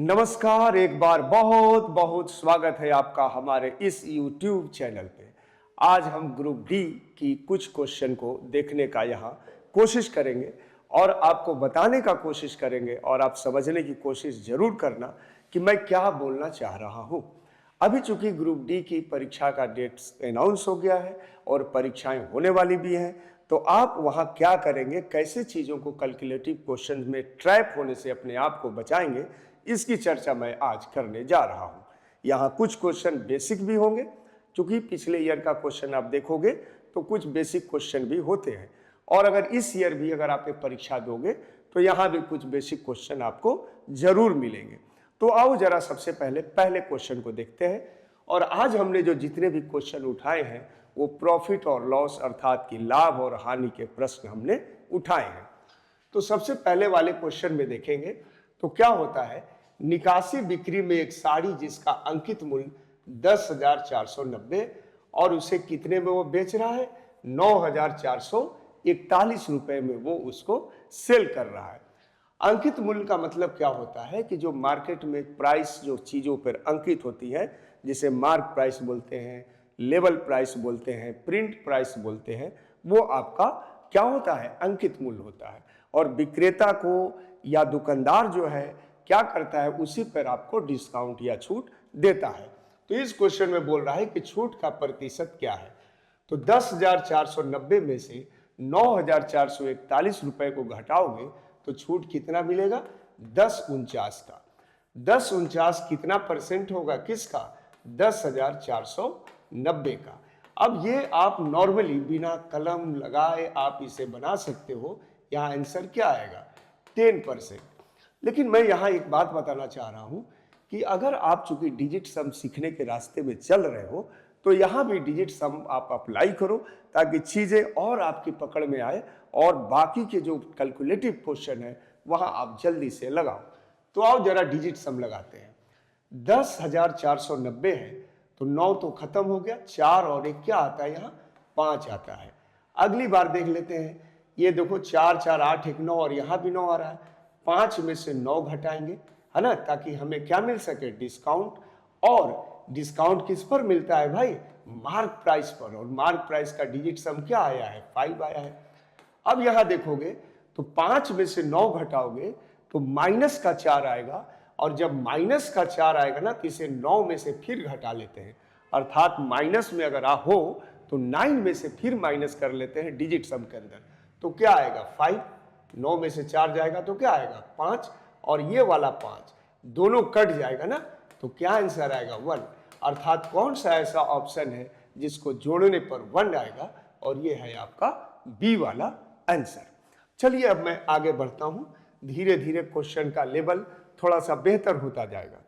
नमस्कार, एक बार बहुत बहुत स्वागत है आपका हमारे इस YouTube चैनल पे। आज हम ग्रुप डी की कुछ क्वेश्चन को देखने का यहाँ कोशिश करेंगे और आपको बताने का कोशिश करेंगे और आप समझने की कोशिश जरूर करना कि मैं क्या बोलना चाह रहा हूँ। अभी चूंकि ग्रुप डी की परीक्षा का डेट अनाउंस हो गया है और परीक्षाएं होने वाली भी हैं, तो आप वहाँ क्या करेंगे, कैसे चीज़ों को कैलकुलेटिव क्वेश्चन में ट्रैप होने से अपने आप को बचाएंगे, इसकी चर्चा मैं आज करने जा रहा हूं। यहाँ कुछ क्वेश्चन बेसिक भी होंगे, क्योंकि पिछले ईयर का क्वेश्चन आप देखोगे तो कुछ बेसिक क्वेश्चन भी होते हैं, और अगर इस ईयर भी अगर आप परीक्षा दोगे तो यहाँ भी कुछ बेसिक क्वेश्चन आपको जरूर मिलेंगे। तो आओ जरा सबसे पहले क्वेश्चन को देखते हैं। और आज हमने जो जितने भी क्वेश्चन उठाए हैं वो प्रॉफिट और लॉस अर्थात कि लाभ और हानि के प्रश्न हमने उठाए हैं। तो सबसे पहले वाले क्वेश्चन में देखेंगे तो क्या होता है, निकासी बिक्री में एक साड़ी जिसका अंकित मूल्य 10,490 और उसे कितने में वो बेच रहा है, 9,441 रुपए में वो उसको सेल कर रहा है। अंकित मूल्य का मतलब क्या होता है कि जो मार्केट में प्राइस जो चीजों पर अंकित होती है, जिसे मार्क प्राइस बोलते हैं, लेवल प्राइस बोलते हैं, प्रिंट प्राइस बोलते हैं, वो आपका क्या होता है, अंकित मूल्य होता है। और विक्रेता को या दुकानदार जो है क्या करता है, उसी पर आपको डिस्काउंट या छूट देता है। तो इस क्वेश्चन में बोल रहा है कि छूट का प्रतिशत क्या है। तो 10,490 में से 9,441 रुपए को घटाओगे तो छूट कितना मिलेगा, 1049 का। 1049 कितना परसेंट होगा, किसका, 10,490 का। अब ये आप नॉर्मली बिना कलम लगाए आप इसे बना सकते हो। यहाँ आंसर क्या आएगा, 10%। लेकिन मैं यहाँ एक बात बताना चाह रहा हूँ कि अगर आप चूंकि डिजिट सम सीखने के रास्ते में चल रहे हो तो यहाँ भी डिजिट सम आप अप्लाई करो, ताकि चीज़ें और आपकी पकड़ में आए और बाकी के जो कैलकुलेटिव क्वेश्चन है वहाँ आप जल्दी से लगाओ। तो आओ जरा डिजिट सम लगाते हैं। 10,490 है तो 9 तो खत्म हो गया, 4 और 1 क्या आता है, यहाँ 5 आता है। अगली बार देख लेते हैं, ये देखो 4 4 8 1 9 और यहाँ भी 9 आ रहा है। 5 में से 9 घटाएंगे, है ना, ताकि हमें क्या मिल सके, डिस्काउंट। और डिस्काउंट किस पर मिलता है भाई, मार्क प्राइस पर, और मार्क प्राइस का डिजिट सम क्या आया है, 5 आया है। अब यहाँ देखोगे तो 5 में से 9 घटाओगे तो माइनस का 4 आएगा, और जब माइनस का 4 आएगा ना तो इसे 9 में से फिर घटा लेते हैं, अर्थात माइनस में अगर हो तो 9 में से फिर माइनस कर लेते हैं डिजिट सम के अंदर। तो क्या आएगा, 5। 9 में से 4 जाएगा तो क्या आएगा, 5, और ये वाला 5 दोनों कट जाएगा ना, तो क्या आंसर आएगा, 1। अर्थात कौन सा ऐसा ऑप्शन है जिसको जोड़ने पर 1 आएगा, और ये है आपका बी वाला आंसर। चलिए अब मैं आगे बढ़ता हूं, धीरे धीरे क्वेश्चन का लेवल थोड़ा सा बेहतर होता जाएगा।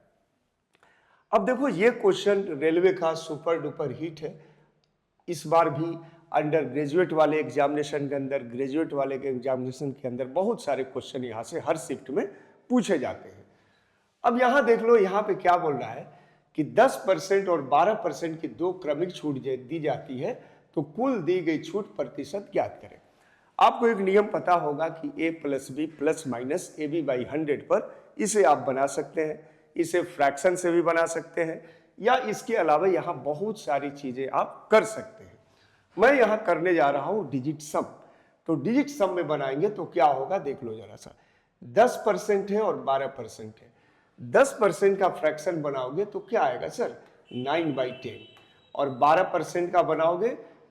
अब देखो ये क्वेश्चन रेलवे का सुपर डुपर हिट है। इस बार भी अंडर ग्रेजुएट वाले एग्जामिनेशन के अंदर, ग्रेजुएट वाले के एग्जामिनेशन के अंदर बहुत सारे क्वेश्चन यहाँ से हर शिफ्ट में पूछे जाते हैं। अब यहाँ देख लो, यहाँ पे क्या बोल रहा है कि 10% और 12% की दो क्रमिक छूट दी जाती है, तो कुल दी गई छूट प्रतिशत ज्ञात करें। आपको एक नियम पता होगा कि a + b + -ab/100 पर इसे आप बना सकते हैं, इसे फ्रैक्शन से भी बना सकते हैं, या इसके अलावा यहाँ बहुत सारी चीजें आप कर सकते हैं। मैं यहाँ करने जा रहा हूँ डिजिट सम। तो डिजिट सम में बनाएंगे तो क्या होगा, देख लो जरा सा। 10% है और 12% है। 10% का फ्रैक्शन बनाओगे तो क्या आएगा सर, 9/10, और 12% का बनाओगे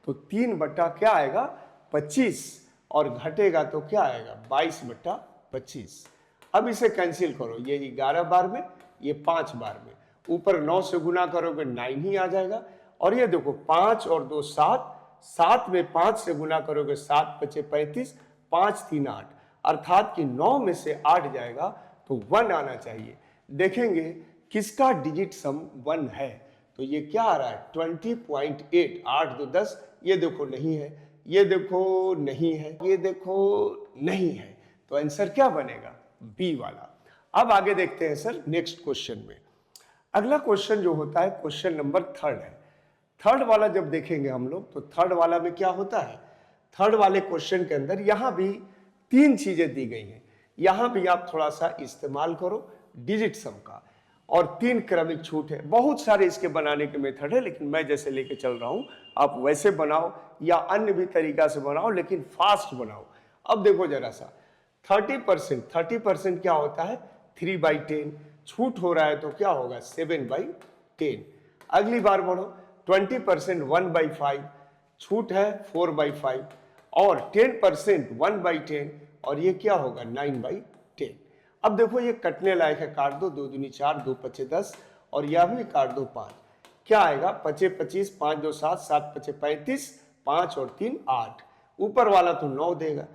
तो 3 बटा क्या आएगा, 25, और घटेगा तो क्या आएगा, 22/25। अब इसे कैंसिल करो, ये 11 बार में, ये 5 बार में, ऊपर 9 से गुना करोगे 9 ही आ जाएगा। और ये देखो 5 और 2 7, 7 में 5 से गुना करोगे 7 × 5 = 35, 5 3 8, अर्थात कि 9 में से 8 जाएगा तो 1 आना चाहिए। देखेंगे किसका डिजिट सम 1 है, तो ये क्या आ रहा है, 20.8, 8 2 10, ये देखो नहीं है, ये देखो नहीं है, ये देखो नहीं है, तो आंसर क्या बनेगा, बी वाला। अब आगे देखते हैं सर नेक्स्ट क्वेश्चन में। अगला क्वेश्चन जो होता है क्वेश्चन नंबर 3 है। थर्ड वाला जब देखेंगे हम लोग तो थर्ड वाला में क्या होता है, थर्ड वाले क्वेश्चन के अंदर यहाँ भी 3 चीजें दी गई हैं। यहाँ भी आप थोड़ा सा इस्तेमाल करो डिजिट सम का। और 3 क्रमिक छूट है। बहुत सारे इसके बनाने के मेथड है, लेकिन मैं जैसे लेके चल रहा हूं, आप वैसे बनाओ या अन्य भी तरीका से बनाओ, लेकिन फास्ट बनाओ। अब देखो जरा सा, 30% क्या होता है, 3/10। छूट हो रहा है तो क्या होगा, 7/10। अगली बार बढ़ो, 20% 1/5, छूट है 4/5, और 10% 1/10, और ये क्या होगा, 9/10। अब देखो ये कटने लायक है, काट दो, 2 दूनी 4, 2 पचे 10, और यह भी काट दो 5। क्या आएगा, 5 25, 5 2 7, 7 5 35, 5 और 3 8। ऊपर वाला तो 9 देगा,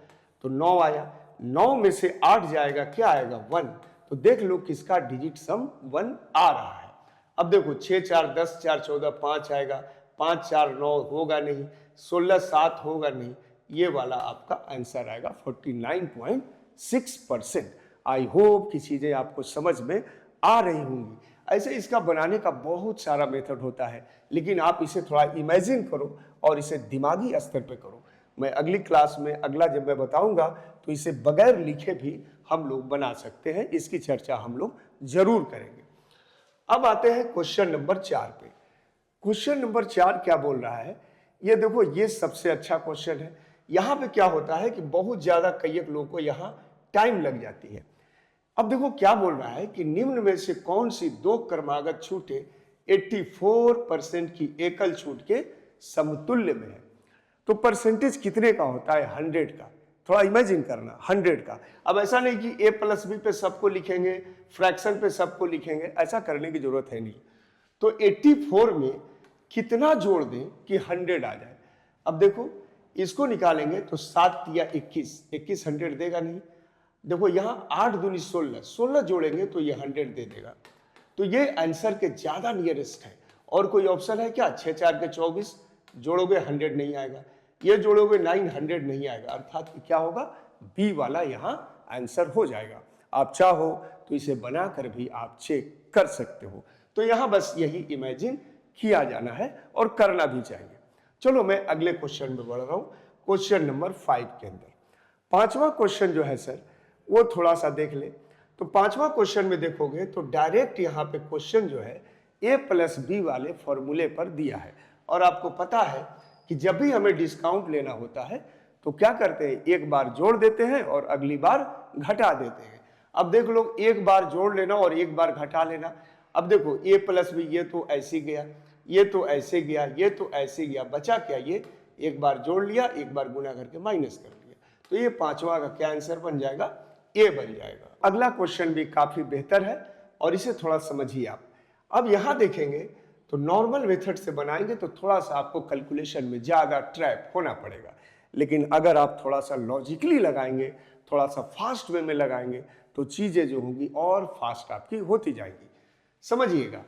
तो 9 आया। 9 में से 8 जाएगा, क्या आएगा, 1। तो देख लो किसका डिजिट सम 1 आ रहा है। अब देखो 6 4 10 4 14, 5 आएगा, 5 4 9 होगा नहीं, 16 7 होगा नहीं, ये वाला आपका आंसर आएगा 49.6%। आई होप कि चीजें आपको समझ में आ रही होंगी। ऐसे इसका बनाने का बहुत सारा मेथड होता है, लेकिन आप इसे थोड़ा इमेजिन करो और इसे दिमागी स्तर पे करो। मैं अगली क्लास में अगला जब मैं बताऊंगा तो इसे बगैर लिखे भी हम लोग बना सकते हैं, इसकी चर्चा हम लोग जरूर करेंगे। अब आते हैं क्वेश्चन नंबर 4 पे। क्वेश्चन नंबर 4 क्या बोल रहा है, ये देखो, ये सबसे अच्छा क्वेश्चन है। यहाँ पे क्या होता है कि बहुत ज्यादा कईक लोगों को यहाँ टाइम लग जाती है। अब देखो क्या बोल रहा है कि निम्न में से कौन सी 2 क्रमागत छूटें 84% की एकल छूट के समतुल्य में है। तो परसेंटेज कितने का होता है, 100 का। थोड़ा इमेजिन करना, 100 का। अब ऐसा नहीं कि a+b पे सबको लिखेंगे, फ्रैक्शन पे सबको लिखेंगे, ऐसा करने की जरूरत है नहीं। तो 84 में कितना जोड़ दें कि 100 आ जाए। अब देखो इसको निकालेंगे तो 7 या 21, 21 100 देगा नहीं। देखो यहाँ 8 दूनी 16, 16 जोड़ेंगे तो ये 100 दे देगा। तो ये आंसर के ज्यादा नियरेस्ट है। और कोई ऑप्शन है क्या, 6 4 के 24, जोड़ोगे 100 नहीं आएगा, ये जोड़ोगे 900 नहीं आएगा, अर्थात क्या होगा, बी वाला यहाँ आंसर हो जाएगा। आप चाहो तो इसे बनाकर भी आप चेक कर सकते हो। तो यहाँ बस यही इमेजिन किया जाना है और करना भी चाहिए। चलो मैं अगले क्वेश्चन में बढ़ रहा हूँ, क्वेश्चन नंबर 5 के अंदर। 5वां क्वेश्चन जो है सर, वो थोड़ा सा देख ले। तो 5वां क्वेश्चन में देखोगे तो डायरेक्ट यहाँ पे क्वेश्चन जो है a+b वाले फॉर्मूले पर दिया है। और आपको पता है कि जब भी हमें डिस्काउंट लेना होता है तो क्या करते हैं, एक बार जोड़ देते हैं और अगली बार घटा देते हैं। अब देख लो, एक बार जोड़ लेना और एक बार घटा लेना। अब देखो a+b, ये तो ऐसे गया, ये तो ऐसे गया, ये तो ऐसे गया, बचा क्या, ये एक बार जोड़ लिया, एक बार गुना करके माइनस कर लिया। तो ये 5वां का क्या आंसर बन जाएगा, ए बन जाएगा। अगला क्वेश्चन भी काफी बेहतर है और इसे थोड़ा समझिए आप। अब यहां देखेंगे तो नॉर्मल मेथड से बनाएंगे तो थोड़ा सा आपको कैलकुलेशन में ज्यादा ट्रैप होना पड़ेगा, लेकिन अगर आप थोड़ा सा लॉजिकली लगाएंगे, थोड़ा सा फास्ट वे में लगाएंगे, तो चीजें जो होंगी और फास्ट आपकी होती जाएंगी। समझिएगा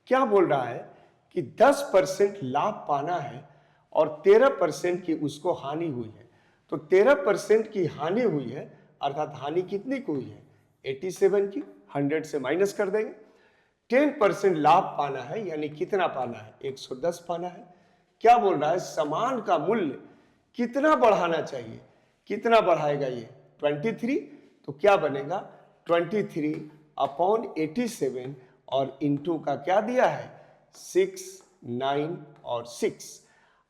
क्या बोल रहा है कि 10% लाभ पाना है और 13% की उसको हानि हुई है। तो 13% की हानि हुई है, अर्थात हानि कितनी को हुई है, 87 की, 100 से माइनस कर देंगे। 10% लाभ पाना है, यानी कितना पाना है, 110 पाना है। क्या बोल रहा है, सामान का मूल्य कितना बढ़ाना चाहिए, कितना बढ़ाएगा ये, 23। तो क्या बनेगा, 23/87, और इंटू का क्या दिया है, 6 9 और 6।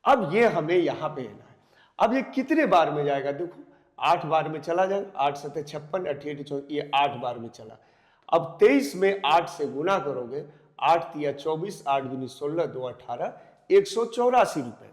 अब ये हमें यहां पे लेना है। अब ये कितने बार में जाएगा, देखो 8 बार में चला जाएगा, 8 7 56, 88 24, ये 8 बार में चला। अब 23 में 8 से गुना करोगे, 8 तिया 24, 8 दूनी 16, 2 18, 184 रुपए।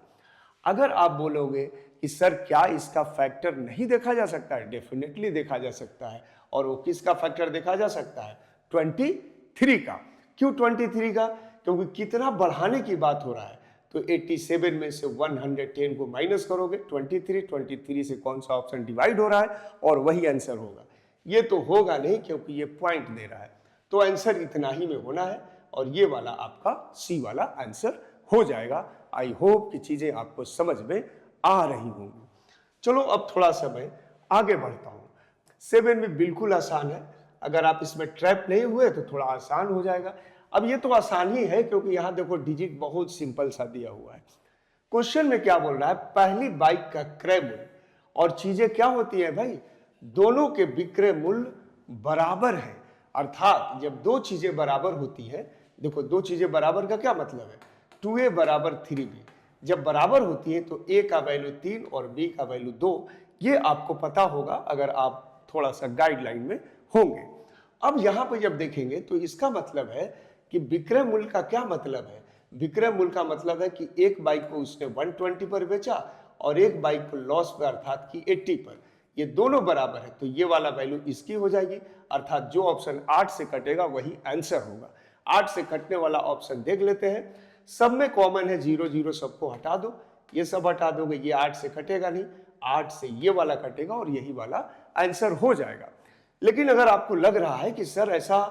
अगर आप बोलोगे कि सर क्या इसका फैक्टर नहीं देखा जा सकता है, डेफिनेटली देखा जा सकता है। और वो किसका फैक्टर देखा जा सकता है, 23 का। क्यों 23 का, क्योंकि कितना बढ़ाने की बात हो रहा है। तो 87 में से 110 को माइनस करोगे, 23 से कौन सा ऑप्शन डिवाइड हो रहा है, और वही आंसर होगा। ये तो होगा नहीं क्योंकि ये पॉइंट दे रहा है, तो आंसर इतना ही में होना है, और ये वाला आपका सी वाला आंसर हो जाएगा। आई होप कि चीजें आपको समझ में आ रही होंगी। चलो अब थोड़ा सा मैं आगे बढ़ता हूं। 7 भी बिल्कुल आसान है, अगर आप इसमें ट्रैप नहीं हुए तो थोड़ा आसान हो जाएगा। अब ये तो आसान ही है क्योंकि यहां देखो डिजिट बहुत सिंपल सा दिया हुआ है। क्वेश्चन में क्या बोल रहा है, पहली बाइक का क्रय मूल्य, और चीजें क्या होती है भाई, दोनों के विक्रय मूल्य बराबर है। अर्थात जब दो चीजें बराबर होती है, देखो दो चीजें बराबर का क्या मतलब है, 2a बराबर 3b, जब बराबर होती है तो a का वैल्यू 3 और b का वैल्यू 2, ये आपको पता होगा अगर आप थोड़ा सा गाइडलाइन में होंगे। अब यहां पर जब देखेंगे तो इसका मतलब है कि विक्रय मूल्य का क्या मतलब है, विक्रय मूल्य का मतलब है कि एक बाइक को उसने 120 पर बेचा और एक बाइक को लॉस पर अर्थात कि 80 पर, ये दोनों बराबर है तो ये वाला वैल्यू इसकी हो जाएगी, अर्थात जो ऑप्शन 8 से कटेगा वही आंसर होगा। 8 से कटने वाला ऑप्शन देख लेते हैं, सब में कॉमन है 0 0, सबको हटा दो, ये सब हटा दोगे, ये 8 से कटेगा नहीं, 8 से ये वाला कटेगा और यही वाला आंसर हो जाएगा। लेकिन अगर आपको लग रहा है कि सर ऐसा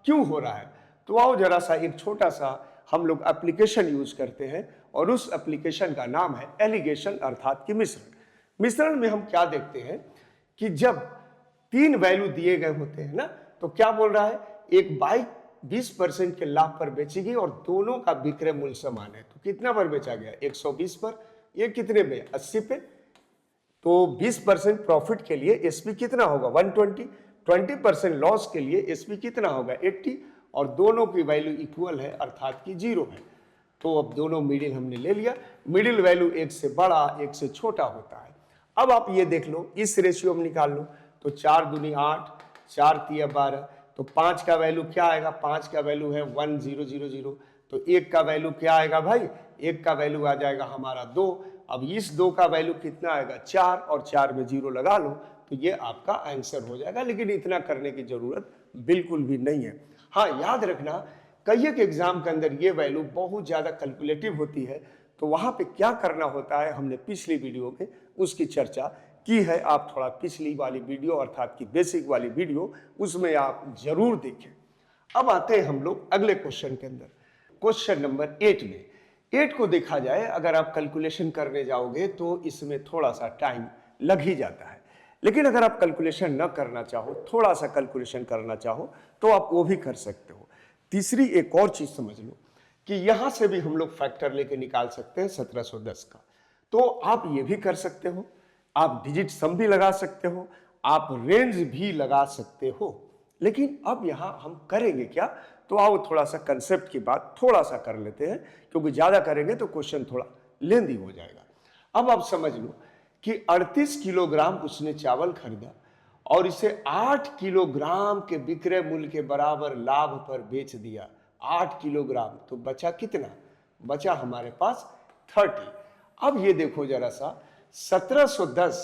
क्यों हो रहा है, तो आओ जरा सा एक छोटा सा हम लोग एप्लीकेशन यूज करते हैं और उस एप्लीकेशन का नाम है एलिगेशन अर्थात कि मिश्रण। मिश्रण में हम क्या देखते हैं कि जब 3 वैल्यू दिए गए होते हैं ना, तो क्या बोल रहा है, एक बाइक 20% के लाभ पर बेचेगी और दोनों का विक्रय मूल्य समान है, तो कितना पर बेचा गया, 120 पर, ये कितने में, 80 पे, तो 20% प्रॉफिट के लिए एसपी कितना होगा 120, 20% लॉस के लिए एसपी कितना होगा 80, और दोनों की वैल्यू इक्वल है अर्थात कि 0 है। तो अब दोनों मिडिल हमने ले लिया, मिडिल वैल्यू एक से बड़ा एक से छोटा होता है। अब आप ये देख लो, इस रेशियो में निकाल लो, तो 4 दूनी 8, 4 तिया 12, तो 5 का वैल्यू क्या आएगा, 5 का वैल्यू है 1000, तो 1 का वैल्यू क्या आएगा भाई, 1 का वैल्यू आ जाएगा हमारा 2, अब इस 2 का वैल्यू कितना आएगा 4, और 4 में 0 लगा लो, तो ये आपका आंसर हो जाएगा। लेकिन इतना करने की जरूरत बिल्कुल भी नहीं है। हाँ, याद रखना कई एक एग्जाम के अंदर ये वैल्यू बहुत ज्यादा कैलकुलेटिव होती है, तो वहां पे क्या करना होता है हमने पिछली वीडियो में उसकी चर्चा की है, आप थोड़ा पिछली वाली वीडियो अर्थात की बेसिक वाली वीडियो उसमें आप जरूर देखें। अब आते हैं हम लोग अगले क्वेश्चन के अंदर, क्वेश्चन नंबर 8 में। 8 को देखा जाए, अगर आप कैलकुलेशन करने जाओगे तो इसमें थोड़ा सा टाइम लग ही जाता है, लेकिन अगर आप कैलकुलेशन न करना चाहो, थोड़ा सा कैलकुलेशन करना चाहो, तो आप वो भी कर सकते हो। तीसरी एक और चीज समझ लो कि यहां से भी हम लोग फैक्टर लेके निकाल सकते हैं 1710 का, तो आप ये भी कर सकते हो, आप डिजिट सम भी लगा सकते हो, आप रेंज भी लगा सकते हो। लेकिन अब यहां हम करेंगे क्या, तो आओ थोड़ा सा कंसेप्ट की बात थोड़ा सा कर लेते हैं, क्योंकि ज्यादा करेंगे तो क्वेश्चन थोड़ा लेंदी हो जाएगा। अब आप समझ लो कि 38 किलोग्राम उसने चावल खरीदा और इसे 8 किलोग्राम के विक्रय मूल्य के बराबर लाभ पर बेच दिया। 8 किलोग्राम, तो बचा कितना, बचा हमारे पास 30। अब ये देखो जरा सा, 1710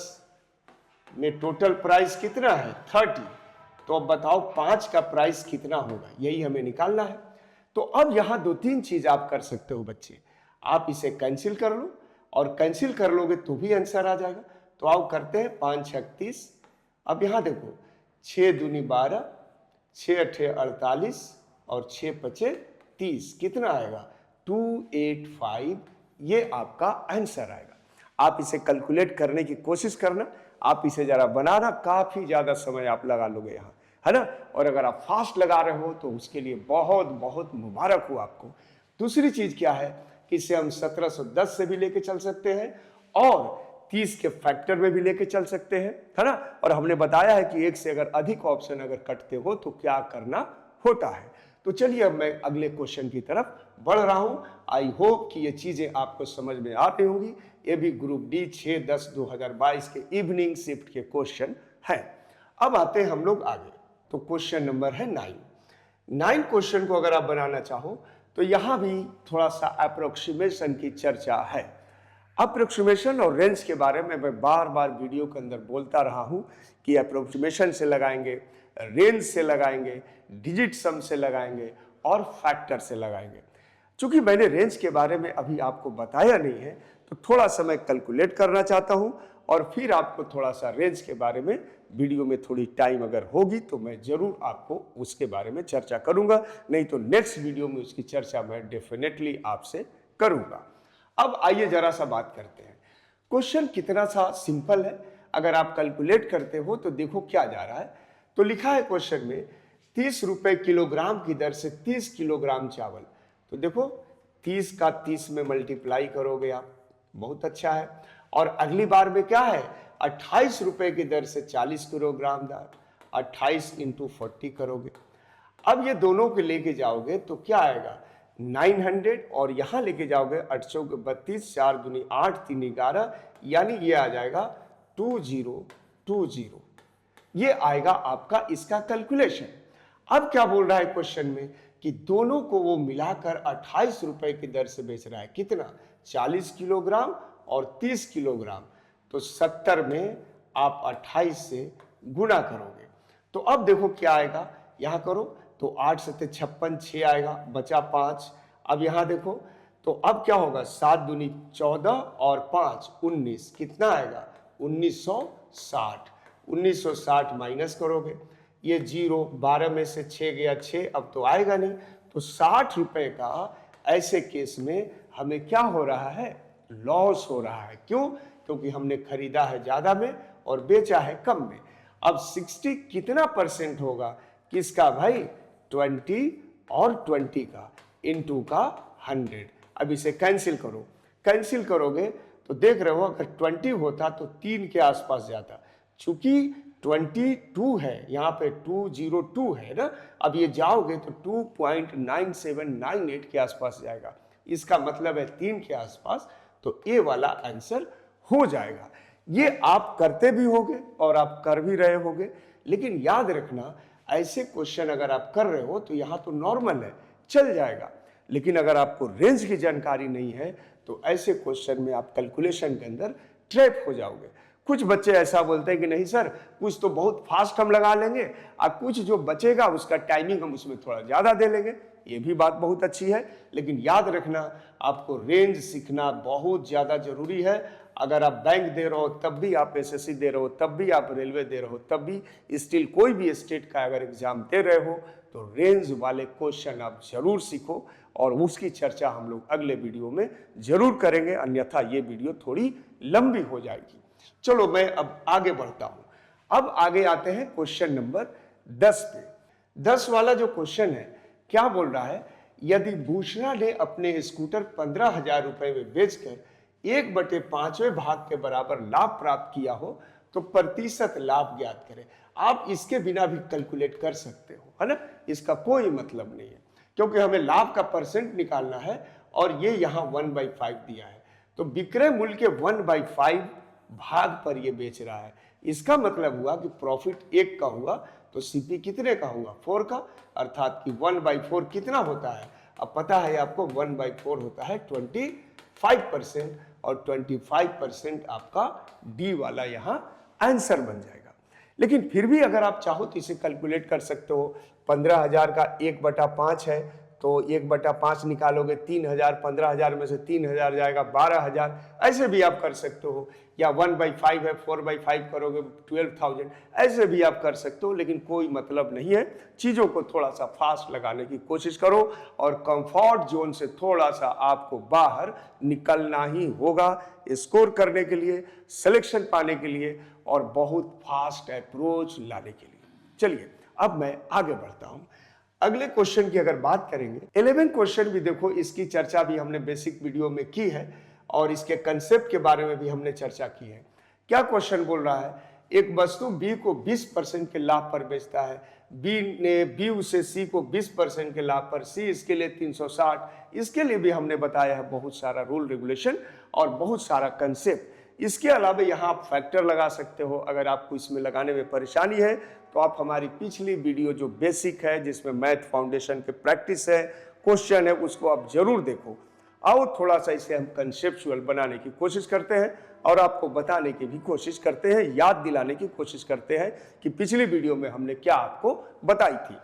में टोटल प्राइस कितना है 30, तो अब बताओ 5 का प्राइस कितना होगा, यही हमें निकालना है। तो अब यहां 2-3 चीज आप कर सकते हो बच्चे, आप इसे कैंसिल कर लो, और कैंसिल कर लोगे तो भी आंसर आ जाएगा। तो आओ करते हैं, 5 6 30, अब यहां देखो 6 दूनी 12, 6 अठे 48 और 6 पचे 30, कितना आएगा 285, ये आपका आंसर आएगा। आप इसे कैलकुलेट करने की कोशिश करना, आप इसे जरा बनाना, काफी ज्यादा समय आप लगा लोगे यहाँ, है ना। और अगर आप फास्ट लगा रहे हो तो उसके लिए बहुत बहुत मुबारक हो आपको। दूसरी चीज क्या है कि इसे हम 1710 से भी लेके चल सकते हैं और 30 के फैक्टर में भी लेके चल सकते हैं, है ना। और हमने बताया है कि एक से अगर अधिक ऑप्शन अगर कटते हो तो क्या करना होता है। तो चलिए अब मैं अगले क्वेश्चन की तरफ बढ़ रहा हूं। आई होप कि ये चीजें आपको समझ में आती होंगी। ये भी ग्रुप डी 6/10/2022 के इवनिंग शिफ्ट के क्वेश्चन हैं। अब आते हैं हम लोग आगे, तो क्वेश्चन नंबर है 9 क्वेश्चन को अगर आप बनाना चाहो तो यहां भी थोड़ा सा अप्रोक्सीमेशन की चर्चा है। अप्रोक्सीमेशन और रेंज के बारे में मैं बार बार वीडियो के अंदर बोलता रहा हूं कि अप्रोक्सीमेशन से लगाएंगे, रेंज से लगाएंगे, डिजिट सम से लगाएंगे और फैक्टर से लगाएंगे। चूंकि मैंने रेंज के बारे में अभी आपको बताया नहीं है, तो थोड़ा सा मैं कैलकुलेट करना चाहता हूं और फिर आपको थोड़ा सा रेंज के बारे में वीडियो में थोड़ी टाइम अगर होगी तो मैं जरूर आपको उसके बारे में चर्चा करूंगा, नहीं तो नेक्स्ट वीडियो में उसकी चर्चा मैं डेफिनेटली आपसे करूंगा। अब आइए जरा सा बात करते हैं। क्वेश्चन कितना सा सिंपल है, अगर आप कैलकुलेट करते हो तो देखो क्या जा रहा है। तो लिखा है क्वेश्चन में 30 रुपए किलोग्राम की दर से 30 किलोग्राम चावल, तो देखो 30 का 30 में मल्टीप्लाई करोगे आप, बहुत अच्छा है। और अगली बार में क्या है, 28 रुपए की दर से 40 किलोग्राम दाल, 28 × 40 करोगे। अब ये दोनों को लेके जाओगे तो क्या आएगा 900 और यहाँ लेके जाओगे 832, 4 दूनी 8, 3 11, यानी ये आ जाएगा 2020। ये आएगा आपका इसका कैलकुलेशन। अब क्या बोल रहा है क्वेश्चन में कि दोनों को वो मिलाकर 28 रुपए की दर से बेच रहा है। कितना? 40 किलोग्राम और 30 किलोग्राम। तो 70 में आप 28 से गुणा करोगे तो अब देखो क्या आएगा, यहां करो तो 8 सत्ते 56, 6 आएगा, बचा 5। अब यहां देखो तो अब क्या होगा, 7 दूनी 14 और 5 19, कितना आएगा 1960। 1960 माइनस करोगे, ये 0, 12 में से 6 गया 6, अब तो आएगा नहीं। तो 60 रुपए का ऐसे केस में हमें क्या हो रहा है, लॉस हो रहा है। क्यों? क्योंकि हमने खरीदा है ज्यादा में और बेचा है कम में। अब 60 कितना परसेंट होगा, किसका भाई, 20 और 20 का, इनटू का 100। अब इसे कैंसिल करो, कैंसिल करोगे तो देख रहे हो अगर 20 होता तो 3 के आसपास जाता, चूंकि 22 है, यहाँ पे 202 है ना, अब ये जाओगे तो 2.9798 के आसपास जाएगा। इसका मतलब है 3 के आसपास, तो ए वाला आंसर हो जाएगा। ये आप करते भी होगे और आप कर भी रहे होगे, लेकिन याद रखना ऐसे क्वेश्चन अगर आप कर रहे हो तो यहाँ तो नॉर्मल है, चल जाएगा। लेकिन अगर आपको रेंज की जानकारी नहीं है तो ऐसे क्वेश्चन में आप कैलकुलेशन के अंदर ट्रैप हो जाओगे। कुछ बच्चे ऐसा बोलते हैं कि नहीं सर, कुछ तो बहुत फास्ट हम लगा लेंगे और कुछ जो बचेगा उसका टाइमिंग हम उसमें थोड़ा ज़्यादा दे लेंगे। ये भी बात बहुत अच्छी है, लेकिन याद रखना आपको रेंज सीखना बहुत ज़्यादा जरूरी है। अगर आप बैंक दे रहे हो तब भी, आप एसएससी दे रहे हो तब भी, आप रेलवे दे रहे हो तब भी, स्टिल कोई भी स्टेट का अगर एग्जाम दे रहे हो तो रेंज वाले क्वेश्चन आप जरूर सीखो और उसकी चर्चा हम लोग अगले वीडियो में जरूर करेंगे, अन्यथा ये वीडियो थोड़ी लंबी हो जाएगी। चलो मैं अब आगे बढ़ता हूं। अब आगे आते हैं क्वेश्चन नंबर 10 पे। 10 वाला जो क्वेश्चन है क्या बोल रहा है, यदि भूषणा ने अपने स्कूटर 15,000 रुपए में बेचकर 1/5वें भाग के बराबर लाभ प्राप्त किया हो तो प्रतिशत लाभ ज्ञात करें। आप इसके बिना भी कैलकुलेट कर सकते हो, है ना, इसका कोई मतलब नहीं है, क्योंकि हमें लाभ का परसेंट निकालना है और ये यहाँ 1/5 दिया है, तो विक्रय मूल्य के 1/5 भाग पर ये बेच रहा है। इसका मतलब हुआ कि प्रॉफिट 1 का हुआ तो सीपी कितने का हुआ, 4 का, अर्थात कि 1/4 कितना होता है, अब पता है आपको 1/4 होता है 25% और 25% आपका डी वाला यहाँ आंसर बन जाएगा। लेकिन फिर भी अगर आप चाहो तो इसे कैलकुलेट कर सकते हो। 15,000 का 1/5 है तो 1/5 निकालोगे 3,000, 15,000 में से 3,000 जाएगा 12,000, ऐसे भी आप कर सकते हो। या 1/5 है 4/5 करोगे 12,000, ऐसे भी आप कर सकते हो। लेकिन कोई मतलब नहीं है, चीज़ों को थोड़ा सा फास्ट लगाने की कोशिश करो और कंफर्ट जोन से थोड़ा सा आपको बाहर निकलना ही होगा स्कोर करने के लिए, सिलेक्शन पाने के लिए और बहुत फास्ट अप्रोच लाने के लिए। चलिए अब मैं आगे बढ़ता हूं। अगले क्वेश्चन की अगर बात करेंगे, 11 क्वेश्चन भी देखो, इसकी चर्चा भी हमने बेसिक वीडियो में की है और इसके कंसेप्ट के बारे में भी हमने चर्चा की है। क्या क्वेश्चन बोल रहा है, एक वस्तु बी को 20% के लाभ पर बेचता है, बी उसे सी को 20% के लाभ पर, सी इसके लिए 360। इसके लिए भी हमने बताया है बहुत सारा रूल रेगुलेशन और बहुत सारा कंसेप्ट। इसके अलावा यहाँ आप फैक्टर लगा सकते हो। अगर आपको इसमें लगाने में परेशानी है तो आप हमारी पिछली वीडियो जो बेसिक है, जिसमें मैथ फाउंडेशन के प्रैक्टिस है, क्वेश्चन है, उसको आप जरूर देखो। आओ थोड़ा सा इसे हम कंसेप्चुअल बनाने की कोशिश करते हैं और आपको बताने की भी कोशिश करते हैं, याद दिलाने की कोशिश करते हैं कि पिछली वीडियो में हमने क्या आपको बताई थी।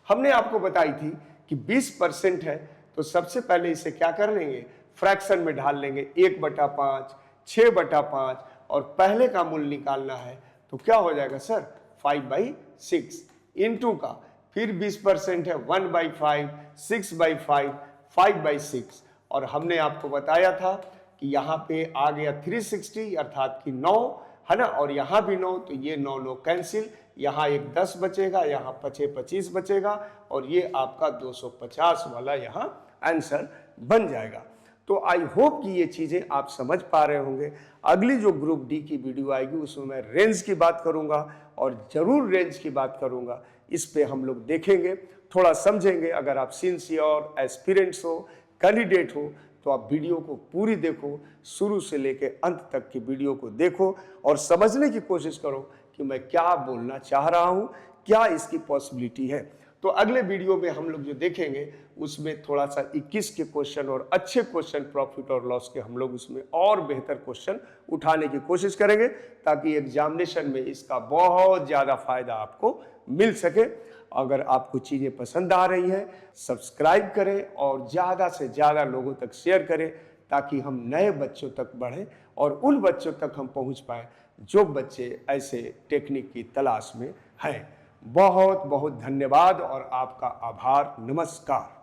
हमने आपको बताई थी कि 20% है तो सबसे पहले इसे क्या कर लेंगे, फ्रैक्शन में ढाल लेंगे, 1/5, 6/5 और पहले का मूल्य निकालना है तो क्या हो जाएगा सर, 5/6 इनटू का, फिर 20% है 1/5, 6/5, 5/6 और हमने आपको बताया था कि यहाँ पे आ गया 360 अर्थात कि 9 है ना, और यहाँ भी 9, तो ये 9 कैंसिल, यहाँ एक 10 बचेगा, यहाँ 25 बचेगा और ये आपका 250 वाला यहाँ आंसर बन जाएगा। तो आई होप कि ये चीज़ें आप समझ पा रहे होंगे। अगली जो ग्रुप डी की वीडियो आएगी उसमें मैं रेंज की बात करूंगा और ज़रूर रेंज की बात करूंगा। इस पे हम लोग देखेंगे, थोड़ा समझेंगे। अगर आप सिंसियर एस्पिरेंट्स हो, कैंडिडेट हो, तो आप वीडियो को पूरी देखो, शुरू से लेकर अंत तक की वीडियो को देखो और समझने की कोशिश करो कि मैं क्या बोलना चाह रहा हूँ, क्या इसकी पॉसिबिलिटी है। तो अगले वीडियो में हम लोग जो देखेंगे उसमें थोड़ा सा 21 के क्वेश्चन और अच्छे क्वेश्चन प्रॉफिट और लॉस के हम लोग उसमें और बेहतर क्वेश्चन उठाने की कोशिश करेंगे, ताकि एग्जामिनेशन में इसका बहुत ज़्यादा फायदा आपको मिल सके। अगर आपको चीज़ें पसंद आ रही हैं, सब्सक्राइब करें और ज़्यादा से ज़्यादा लोगों तक शेयर करें, ताकि हम नए बच्चों तक बढ़ें और उन बच्चों तक हम पहुंच पाएँ जो बच्चे ऐसे टेक्निक की तलाश में हैं। बहुत बहुत धन्यवाद और आपका आभार। नमस्कार।